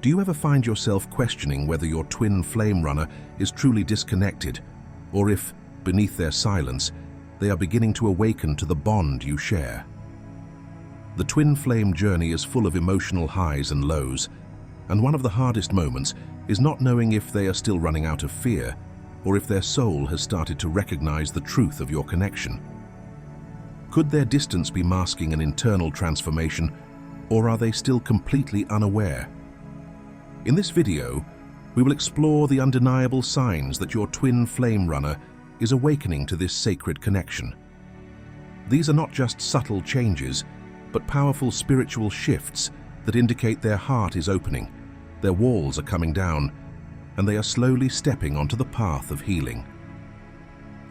Do you ever find yourself questioning whether your twin flame runner is truly disconnected, or if, beneath their silence, they are beginning to awaken to the bond you share? The twin flame journey is full of emotional highs and lows, and one of the hardest moments is not knowing if they are still running out of fear, or if their soul has started to recognize the truth of your connection. Could their distance be masking an internal transformation, or are they still completely unaware? In this video, we will explore the undeniable signs that your twin flame runner is awakening to this sacred connection. These are not just subtle changes, but powerful spiritual shifts that indicate their heart is opening, their walls are coming down, and they are slowly stepping onto the path of healing.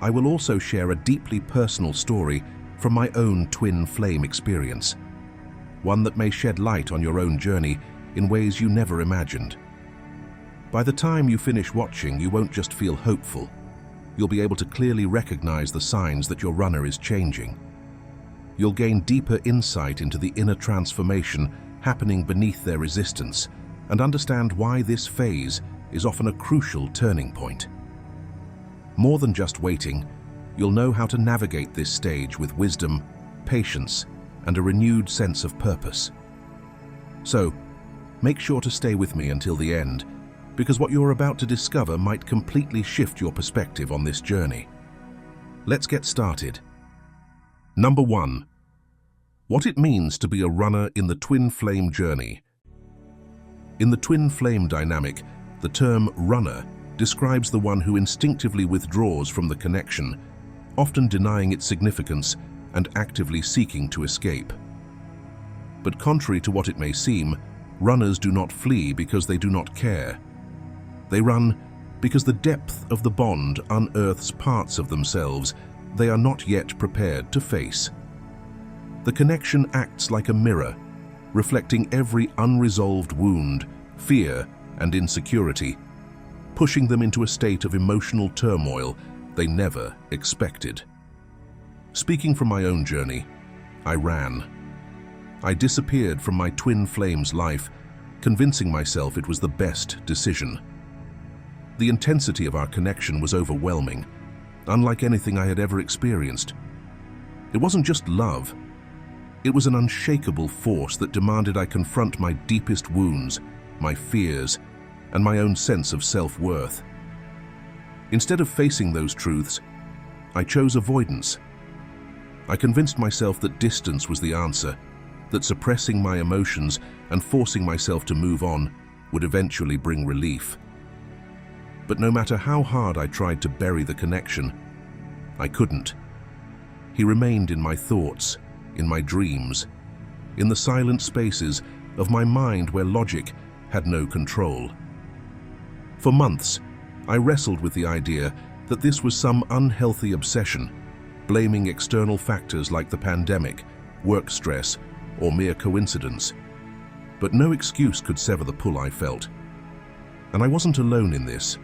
I will also share a deeply personal story from my own twin flame experience, one that may shed light on your own journey in ways you never imagined. By the time you finish watching, you won't just feel hopeful. You'll be able to clearly recognize the signs that your runner is changing. You'll gain deeper insight into the inner transformation happening beneath their resistance and understand why this phase is often a crucial turning point. More than just waiting, you'll know how to navigate this stage with wisdom, patience, and a renewed sense of purpose. So, make sure to stay with me until the end, because what you're about to discover might completely shift your perspective on this journey. Let's get started. Number 1. What it means to be a runner in the twin flame journey. In the twin flame dynamic, the term runner describes the one who instinctively withdraws from the connection, often denying its significance and actively seeking to escape. But contrary to what it may seem, runners do not flee because they do not care. They run because the depth of the bond unearths parts of themselves they are not yet prepared to face. The connection acts like a mirror, reflecting every unresolved wound, fear, and insecurity, pushing them into a state of emotional turmoil they never expected. Speaking from my own journey, I ran. I disappeared from my twin flame's life, convincing myself it was the best decision. The intensity of our connection was overwhelming, unlike anything I had ever experienced. It wasn't just love. It was an unshakable force that demanded I confront my deepest wounds, my fears, and my own sense of self-worth. Instead of facing those truths, I chose avoidance. I convinced myself that distance was the answer, that suppressing my emotions and forcing myself to move on would eventually bring relief. But no matter how hard I tried to bury the connection, I couldn't. He remained in my thoughts, in my dreams, in the silent spaces of my mind where logic had no control. For months, I wrestled with the idea that this was some unhealthy obsession, blaming external factors like the pandemic, work stress, or mere coincidence. But no excuse could sever the pull I felt. And I wasn't alone in this.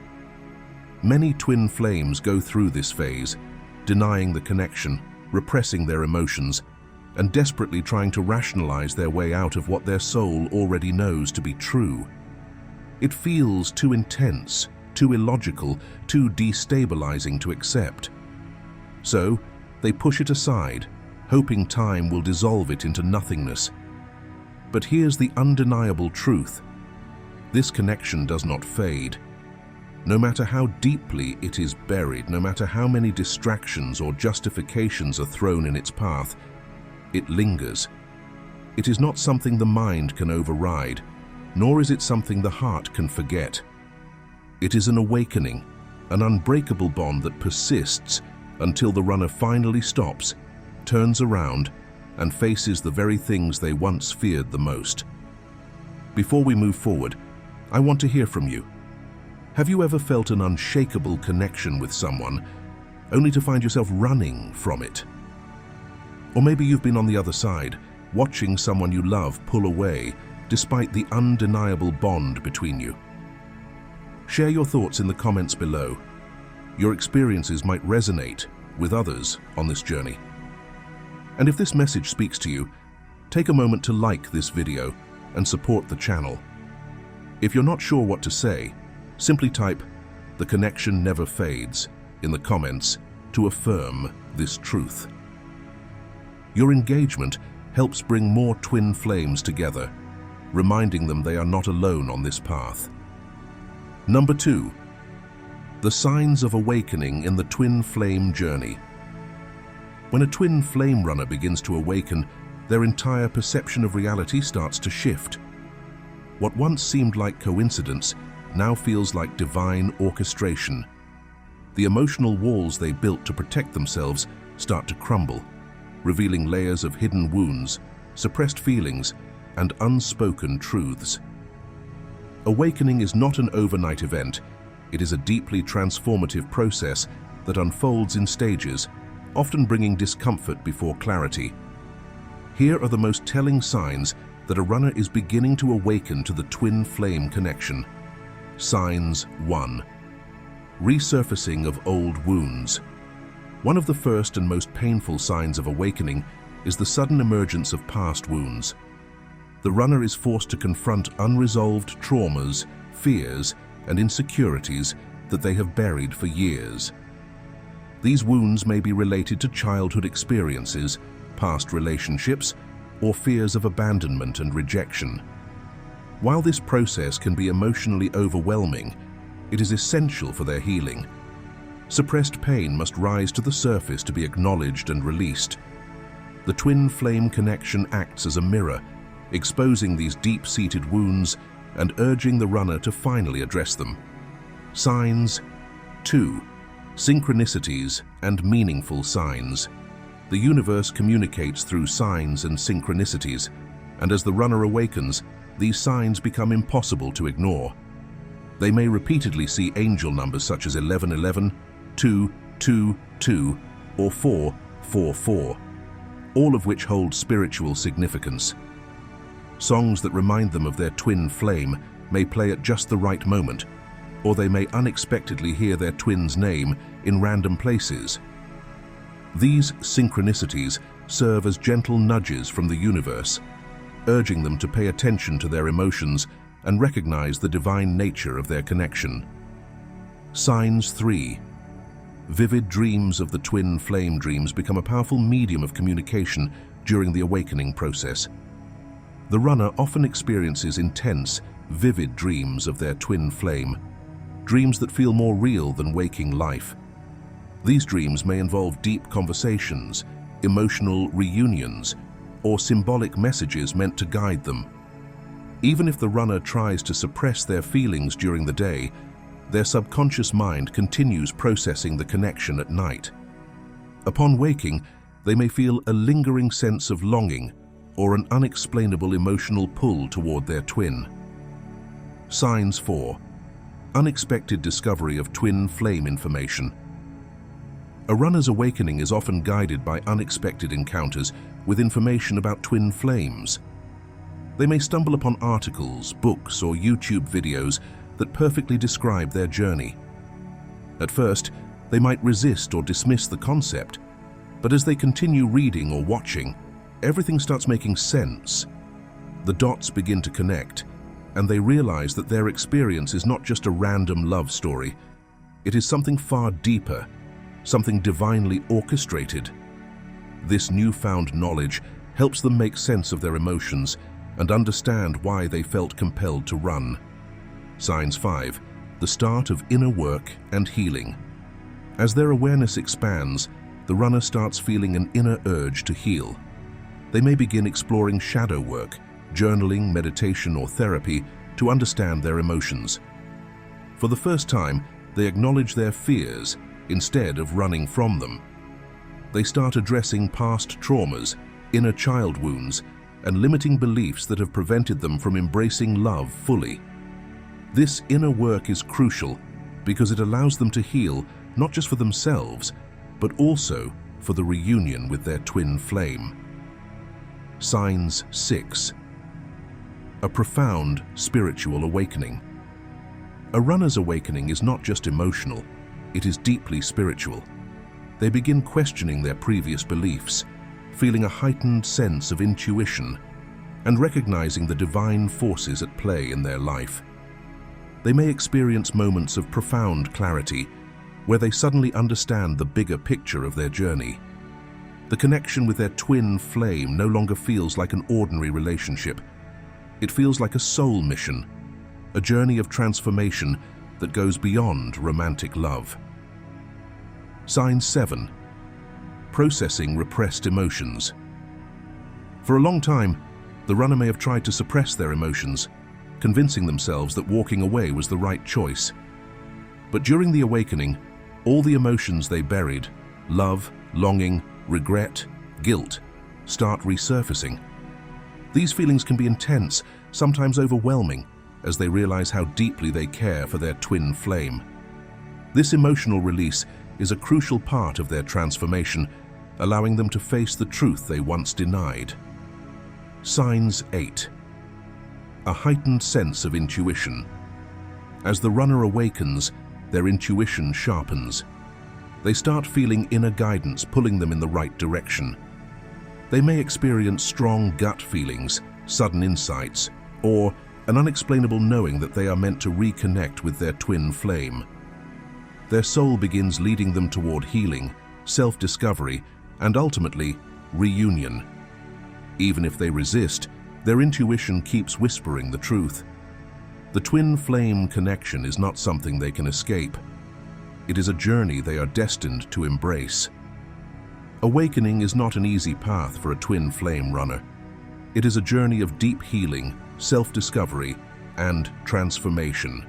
Many twin flames go through this phase, denying the connection, repressing their emotions, and desperately trying to rationalize their way out of what their soul already knows to be true. It feels too intense, too illogical, too destabilizing to accept. So, they push it aside, hoping time will dissolve it into nothingness. But here's the undeniable truth. This connection does not fade. No matter how deeply it is buried, no matter how many distractions or justifications are thrown in its path, it lingers. It is not something the mind can override, nor is it something the heart can forget. It is an awakening, an unbreakable bond that persists until the runner finally stops, turns around, and faces the very things they once feared the most. Before we move forward, I want to hear from you. Have you ever felt an unshakable connection with someone, only to find yourself running from it? Or maybe you've been on the other side, watching someone you love pull away, despite the undeniable bond between you. Share your thoughts in the comments below. Your experiences might resonate with others on this journey. And if this message speaks to you, take a moment to like this video and support the channel. If you're not sure what to say, simply type "The connection never fades" in the comments to affirm this truth. Your engagement helps bring more twin flames together, reminding them they are not alone on this path. Number 2. The signs of awakening in the twin flame journey. When a twin flame runner begins to awaken, their entire perception of reality starts to shift. What once seemed like coincidence now feels like divine orchestration. The emotional walls they built to protect themselves start to crumble, revealing layers of hidden wounds, suppressed feelings, and unspoken truths. Awakening is not an overnight event. It is a deeply transformative process that unfolds in stages, often bringing discomfort before clarity. Here are the most telling signs that a runner is beginning to awaken to the twin flame connection. Signs 1. Resurfacing of old wounds. One of the first and most painful signs of awakening is the sudden emergence of past wounds. The runner is forced to confront unresolved traumas, fears, and insecurities that they have buried for years. These wounds may be related to childhood experiences, past relationships, or fears of abandonment and rejection. While this process can be emotionally overwhelming, it is essential for their healing. Suppressed pain must rise to the surface to be acknowledged and released. The twin flame connection acts as a mirror, exposing these deep-seated wounds and urging the runner to finally address them. Signs 2. Synchronicities and meaningful signs. The universe communicates through signs and synchronicities, and as the runner awakens, these signs become impossible to ignore. They may repeatedly see angel numbers such as 1111, 222, or 444, all of which hold spiritual significance. Songs that remind them of their twin flame may play at just the right moment, or they may unexpectedly hear their twin's name in random places. These synchronicities serve as gentle nudges from the universe, urging them to pay attention to their emotions and recognize the divine nature of their connection. Signs 3. Vivid dreams of the twin flame dreams become a powerful medium of communication during the awakening process. The runner often experiences intense, vivid dreams of their twin flame, dreams that feel more real than waking life. These dreams may involve deep conversations, emotional reunions, or symbolic messages meant to guide them. Even if the runner tries to suppress their feelings during the day, their subconscious mind continues processing the connection at night. Upon waking, they may feel a lingering sense of longing or an unexplainable emotional pull toward their twin. Signs 4. Unexpected discovery of twin flame information. A runner's awakening is often guided by unexpected encounters with information about twin flames. They may stumble upon articles, books, or YouTube videos that perfectly describe their journey. At first, they might resist or dismiss the concept, but as they continue reading or watching, everything starts making sense. The dots begin to connect, and they realize that their experience is not just a random love story. It is something far deeper, something divinely orchestrated. This newfound knowledge helps them make sense of their emotions and understand why they felt compelled to run. Signs 5. The start of inner work and healing. As their awareness expands, the runner starts feeling an inner urge to heal. They may begin exploring shadow work, journaling, meditation, or therapy to understand their emotions. For the first time, they acknowledge their fears instead of running from them. They start addressing past traumas, inner child wounds, and limiting beliefs that have prevented them from embracing love fully. This inner work is crucial because it allows them to heal not just for themselves, but also for the reunion with their twin flame. Signs 6. A profound spiritual awakening. A runner's awakening is not just emotional, it is deeply spiritual. They begin questioning their previous beliefs, feeling a heightened sense of intuition, and recognizing the divine forces at play in their life. They may experience moments of profound clarity, where they suddenly understand the bigger picture of their journey. The connection with their twin flame no longer feels like an ordinary relationship. It feels like a soul mission, a journey of transformation that goes beyond romantic love. Sign 7. Processing repressed emotions. For a long time, the runner may have tried to suppress their emotions, convincing themselves that walking away was the right choice. But during the awakening, all the emotions they buried, love, longing, regret, guilt, start resurfacing. These feelings can be intense, sometimes overwhelming, as they realize how deeply they care for their twin flame. This emotional release is a crucial part of their transformation, allowing them to face the truth they once denied. Signs 8. A heightened sense of intuition. As the runner awakens, their intuition sharpens. They start feeling inner guidance pulling them in the right direction. They may experience strong gut feelings, sudden insights, or an unexplainable knowing that they are meant to reconnect with their twin flame. Their soul begins leading them toward healing, self-discovery, and ultimately, reunion. Even if they resist, their intuition keeps whispering the truth. The twin flame connection is not something they can escape. It is a journey they are destined to embrace. Awakening is not an easy path for a twin flame runner. It is a journey of deep healing, self-discovery, and transformation.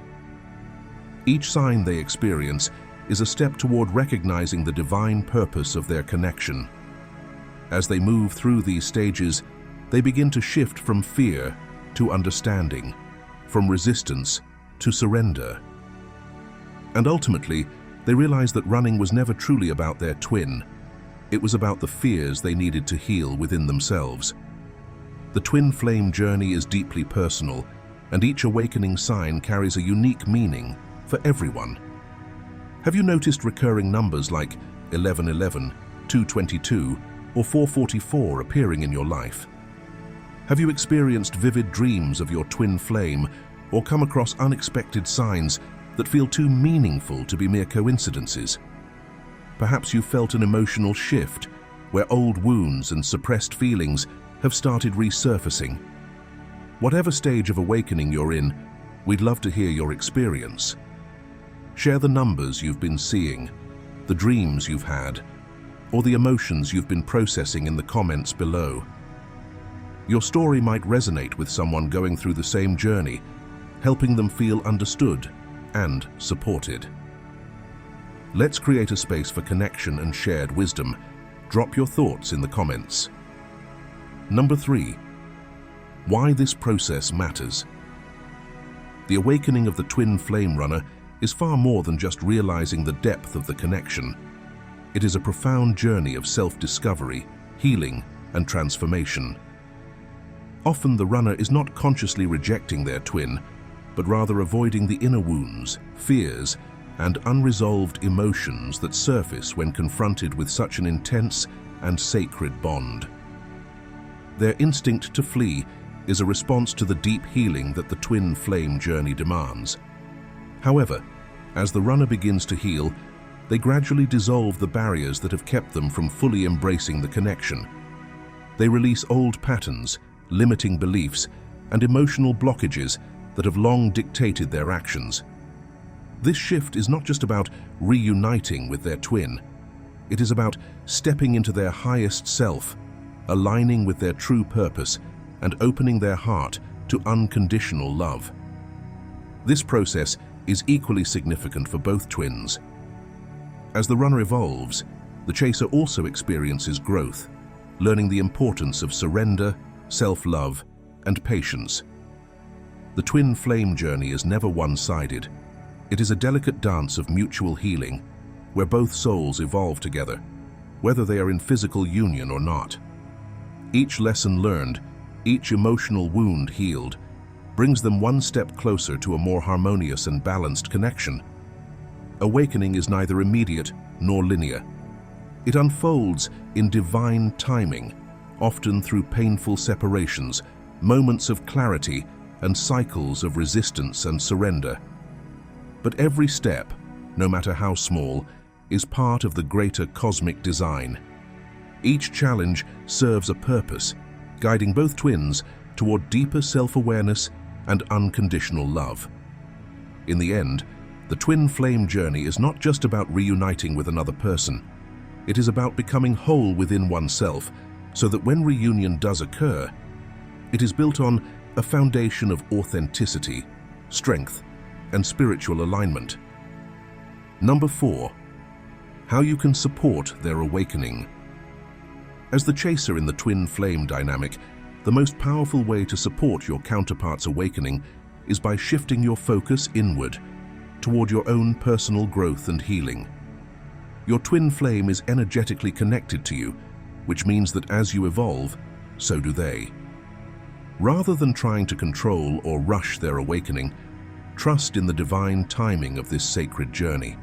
Each sign they experience is a step toward recognizing the divine purpose of their connection. As they move through these stages, they begin to shift from fear to understanding, from resistance to surrender. And ultimately, they realize that running was never truly about their twin. It was about the fears they needed to heal within themselves. The twin flame journey is deeply personal, and each awakening sign carries a unique meaning for everyone. Have you noticed recurring numbers like 1111, 222, or 444 appearing in your life? Have you experienced vivid dreams of your twin flame, or come across unexpected signs that feel too meaningful to be mere coincidences? Perhaps you felt an emotional shift where old wounds and suppressed feelings have started resurfacing. Whatever stage of awakening you're in, we'd love to hear your experience. Share the numbers you've been seeing, the dreams you've had, or the emotions you've been processing in the comments below. Your story might resonate with someone going through the same journey, helping them feel understood and supported. Let's create a space for connection and shared wisdom. Drop your thoughts in the comments. Number 3. Why this process matters. The awakening of the twin flame runner is far more than just realizing the depth of the connection. It is a profound journey of self-discovery, healing, and transformation. Often the runner is not consciously rejecting their twin, but rather avoiding the inner wounds, fears, and unresolved emotions that surface when confronted with such an intense and sacred bond. Their instinct to flee is a response to the deep healing that the twin flame journey demands. However, as the runner begins to heal, they gradually dissolve the barriers that have kept them from fully embracing the connection. They release old patterns, limiting beliefs, and emotional blockages that have long dictated their actions. This shift is not just about reuniting with their twin. It is about stepping into their highest self, aligning with their true purpose, and opening their heart to unconditional love. This process is equally significant for both twins. As the runner evolves, the chaser also experiences growth, learning the importance of surrender, self-love, and patience. The twin flame journey is never one-sided. It is a delicate dance of mutual healing, where both souls evolve together, whether they are in physical union or not. Each lesson learned, each emotional wound healed, brings them one step closer to a more harmonious and balanced connection. Awakening is neither immediate nor linear. It unfolds in divine timing, often through painful separations, moments of clarity, and cycles of resistance and surrender. But every step, no matter how small, is part of the greater cosmic design. Each challenge serves a purpose, guiding both twins toward deeper self-awareness and unconditional love. In the end, the twin flame journey is not just about reuniting with another person. It is about becoming whole within oneself, so that when reunion does occur, it is built on a foundation of authenticity, strength, and spiritual alignment. Number 4. How you can support their awakening. As the chaser in the twin flame dynamic, the most powerful way to support your counterpart's awakening is by shifting your focus inward, toward your own personal growth and healing. Your twin flame is energetically connected to you, which means that as you evolve, so do they. Rather than trying to control or rush their awakening, trust in the divine timing of this sacred journey.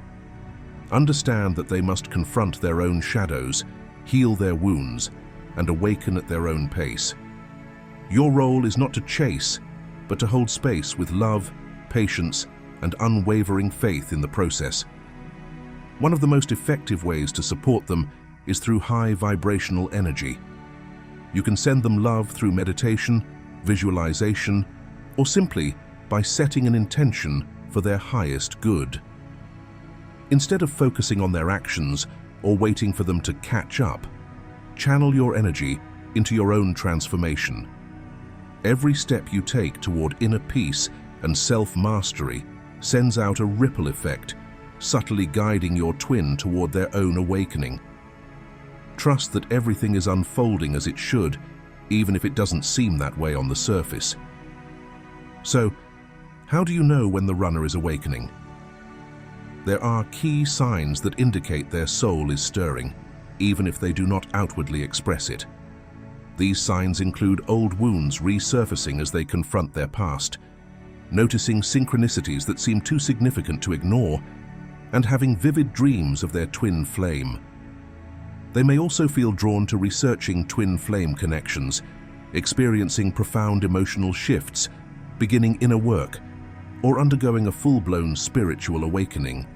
Understand that they must confront their own shadows, heal their wounds, and awaken at their own pace. Your role is not to chase, but to hold space with love, patience, and unwavering faith in the process. One of the most effective ways to support them is through high vibrational energy. You can send them love through meditation, visualization, or simply by setting an intention for their highest good. Instead of focusing on their actions or waiting for them to catch up, channel your energy into your own transformation. Every step you take toward inner peace and self-mastery sends out a ripple effect, subtly guiding your twin toward their own awakening. Trust that everything is unfolding as it should, even if it doesn't seem that way on the surface. So, how do you know when the runner is awakening? There are key signs that indicate their soul is stirring, even if they do not outwardly express it. These signs include old wounds resurfacing as they confront their past, noticing synchronicities that seem too significant to ignore, and having vivid dreams of their twin flame. They may also feel drawn to researching twin flame connections, experiencing profound emotional shifts, beginning inner work, or undergoing a full-blown spiritual awakening.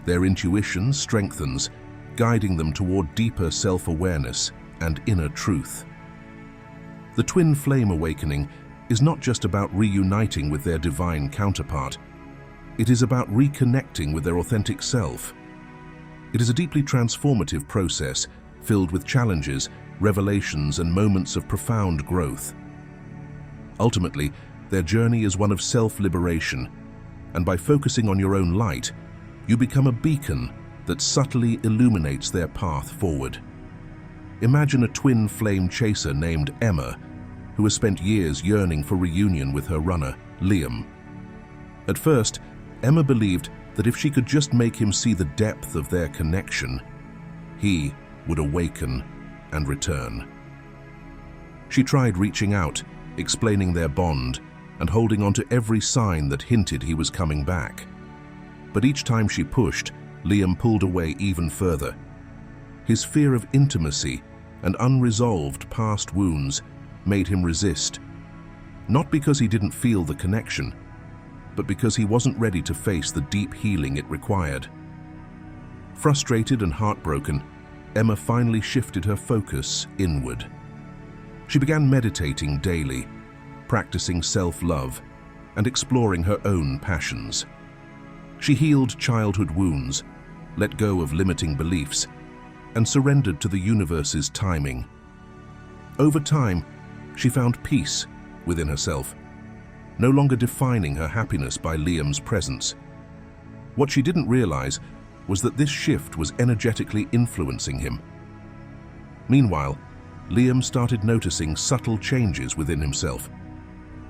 Their intuition strengthens, guiding them toward deeper self-awareness and inner truth. The twin flame awakening is not just about reuniting with their divine counterpart. It is about reconnecting with their authentic self. It is a deeply transformative process filled with challenges, revelations, and moments of profound growth. Ultimately, their journey is one of self-liberation, and by focusing on your own light, you become a beacon that subtly illuminates their path forward. Imagine a twin flame chaser named Emma, who has spent years yearning for reunion with her runner, Liam. At first, Emma believed that if she could just make him see the depth of their connection, he would awaken and return. She tried reaching out, explaining their bond, and holding on to every sign that hinted he was coming back. But each time she pushed, Liam pulled away even further. His fear of intimacy and unresolved past wounds made him resist, not because he didn't feel the connection, but because he wasn't ready to face the deep healing it required. Frustrated and heartbroken, Emma finally shifted her focus inward. She began meditating daily, practicing self-love, and exploring her own passions. She healed childhood wounds, let go of limiting beliefs, and surrendered to the universe's timing. Over time, she found peace within herself, no longer defining her happiness by Liam's presence. What she didn't realize was that this shift was energetically influencing him. Meanwhile, Liam started noticing subtle changes within himself.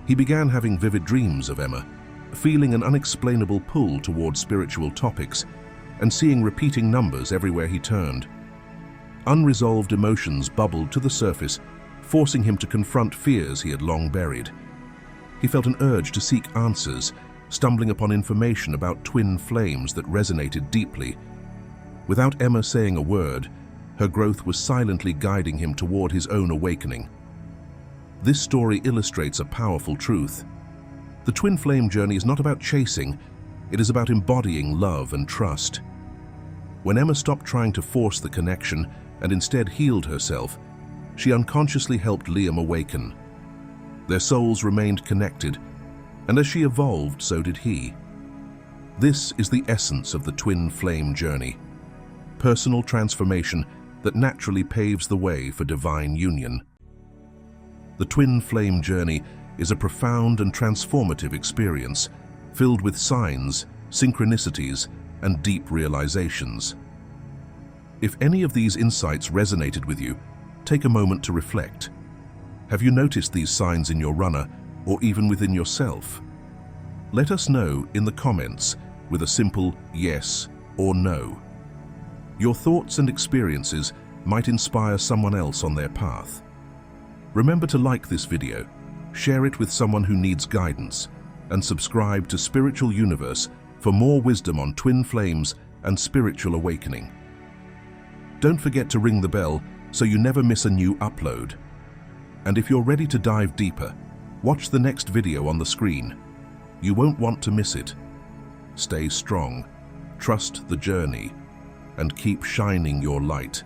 He began having vivid dreams of Emma, feeling an unexplainable pull toward spiritual topics, and seeing repeating numbers everywhere he turned. Unresolved emotions bubbled to the surface, forcing him to confront fears he had long buried. He felt an urge to seek answers, stumbling upon information about twin flames that resonated deeply. Without Emma saying a word, her growth was silently guiding him toward his own awakening. This story illustrates a powerful truth. The twin flame journey is not about chasing, It is about embodying love and trust. When Emma stopped trying to force the connection and instead healed herself, she unconsciously helped Liam awaken. Their souls remained connected, and as she evolved, so did he. This is the essence of the twin flame journey: personal transformation that naturally paves the way for divine union. The twin flame journey is a profound and transformative experience, filled with signs, synchronicities, and deep realizations. If any of these insights resonated with you, take a moment to reflect. Have you noticed these signs in your runner, or even within yourself? Let us know in the comments with a simple yes or no. Your thoughts and experiences might inspire someone else on their path. Remember to like this video, share it with someone who needs guidance, and subscribe to Spiritual Universe for more wisdom on twin flames and spiritual awakening. Don't forget to ring the bell so you never miss a new upload. And if you're ready to dive deeper, watch the next video on the screen. You won't want to miss it. Stay strong, trust the journey, and keep shining your light.